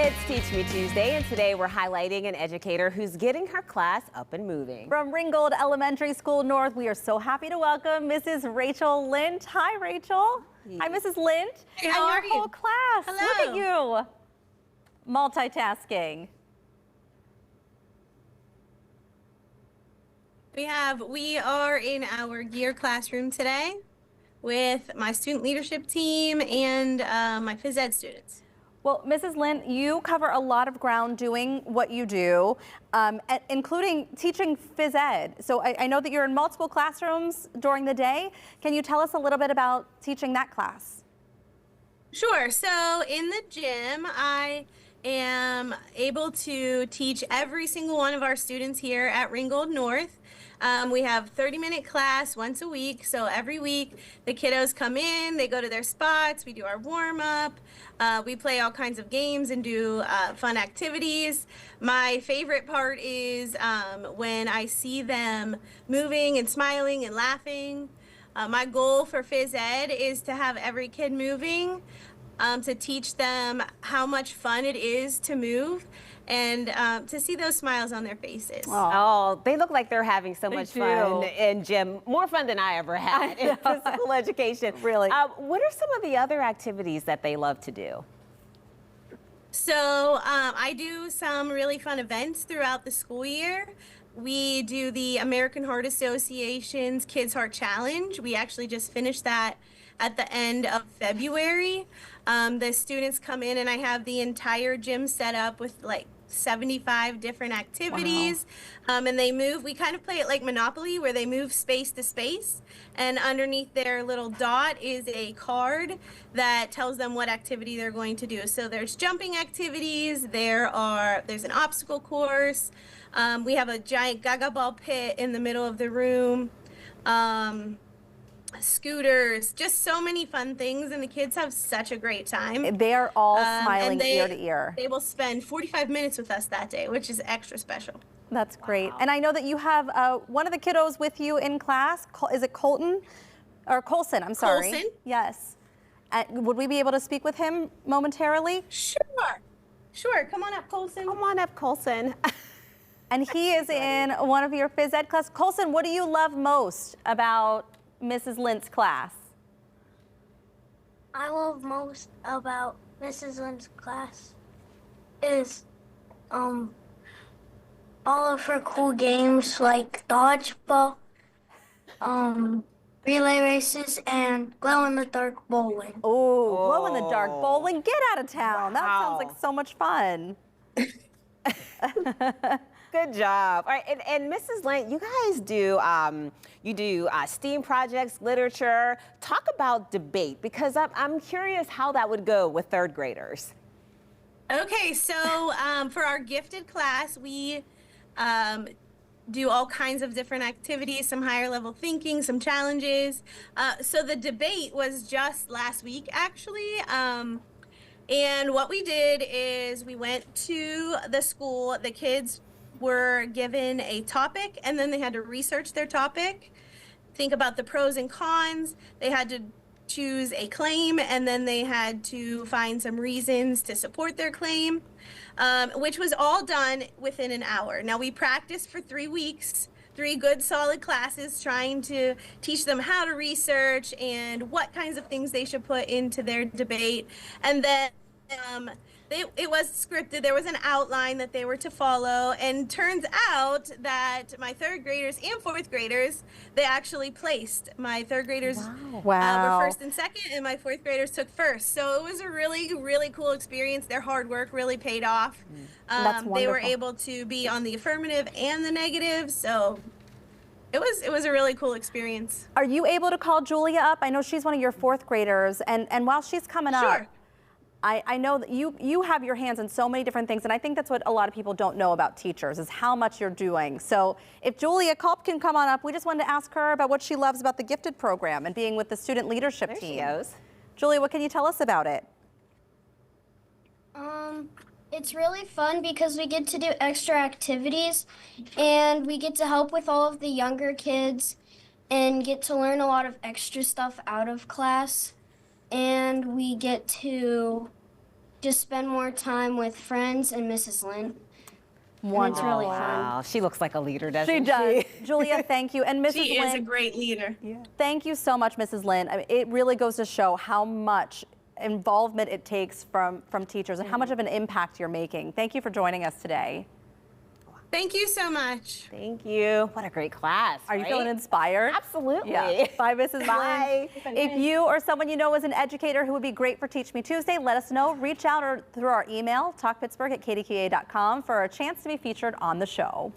It's Teach Me Tuesday, and today we're highlighting an educator who's getting her class up and moving. From Ringgold Elementary School North, we are so happy to welcome Mrs. Rachel Lint. Hi, Rachel. Hi, Mrs. Lint. Hey, how are and your whole you? class. Hello. Look at you. Multitasking. We are in our gear classroom today with my student leadership team and my phys ed students. Well, Mrs. Lint, you cover a lot of ground doing what you do, including teaching phys ed. So I know that you're in multiple classrooms during the day. Can you tell us a little bit about teaching that class? Sure. So in the gym, I am able to teach every single one of our students here at Ringgold North. We have 30-minute class once a week. So every week the kiddos come in, they go to their spots, we do our warm-up, we play all kinds of games and do fun activities. My favorite part is when I see them moving and smiling and laughing. My goal for phys ed is to have every kid moving, to teach them how much fun it is to move and to see those smiles on their faces. Oh, they look like they're having so much fun in gym. More fun than I ever had in physical education. Really. What are some of the other activities that they love to do? So I do some really fun events throughout the school year. We do the American Heart Association's Kids Heart Challenge. We actually just finished that at the end of February. The students come in and I have the entire gym set up with like 75 different activities. Wow. And they move, we kind of play it like Monopoly where they move space to space, and underneath their little dot is a card that tells them what activity they're going to do. So there's jumping activities, there's an obstacle course, we have a giant gaga ball pit in the middle of the room, scooters, just so many fun things, and the kids have such a great time. They are all smiling ear to ear. They will spend 45 minutes with us that day, which is extra special. That's great. Wow. And I know that you have one of the kiddos with you in class. Is it Colton? Or Colson, I'm sorry. Colson? Yes. Would we be able to speak with him momentarily? Sure. Sure. Come on up, Colson. Come on up, Colson. And he is in one of your phys ed class. Colson, what do you love most about Mrs. Lint's class? I love most about Mrs. Lint's class is all of her cool games like dodgeball, relay races, and glow-in-the-dark bowling. Oh, glow-in-the-dark bowling. Get out of town. Wow. That sounds like so much fun. Good job. All right, and Mrs. Lint, you guys do STEAM projects, literature. Talk about debate, because I'm curious how that would go with third graders. Okay, so for our gifted class, we do all kinds of different activities, some higher level thinking, some challenges. So the debate was just last week, actually. And what we did is we went to the school. The kids were given a topic, and then they had to research their topic, think about the pros and cons. They had to choose a claim, and then they had to find some reasons to support their claim, which was all done within an hour. Now, we practiced for 3 weeks, 3 good solid classes, trying to teach them how to research and what kinds of things they should put into their debate. And then it was scripted. There was an outline that they were to follow, and turns out that my 3rd graders and 4th graders, they actually placed. My 3rd graders were 1st and 2nd, and my 4th graders took 1st. So it was a really, really cool experience. Their hard work really paid off. That's wonderful. They were able to be on the affirmative and the negative, so it was a really cool experience. Are you able to call Julia up? I know she's one of your 4th graders, and while she's coming up, I know that you have your hands in so many different things, and I think that's what a lot of people don't know about teachers, is how much you're doing. So if Julia Culp can come on up, we just wanted to ask her about what she loves about the Gifted program and being with the student leadership team. There she goes. Julia, what can you tell us about it? It's really fun because we get to do extra activities, and we get to help with all of the younger kids and get to learn a lot of extra stuff out of class. And we get to just spend more time with friends and Mrs. Lint. Wonderful. It's really fun. Wow, she looks like a leader, doesn't She she? does. Julia, thank you. And Mrs. She is a Lint, great leader. thank you so much, Mrs. Lint. I mean, it really goes to show how much involvement it takes from teachers and how much of an impact you're making. Thank you for joining us today. Thank you so much. Thank you. What a great class. Are you right? feeling inspired? Absolutely. Yeah. Bye, Mrs. Bye. Lynn. If you or someone you know is an educator who would be great for Teach Me Tuesday, let us know. Reach out or through our email, talkpittsburgh@kdka.com, for a chance to be featured on the show.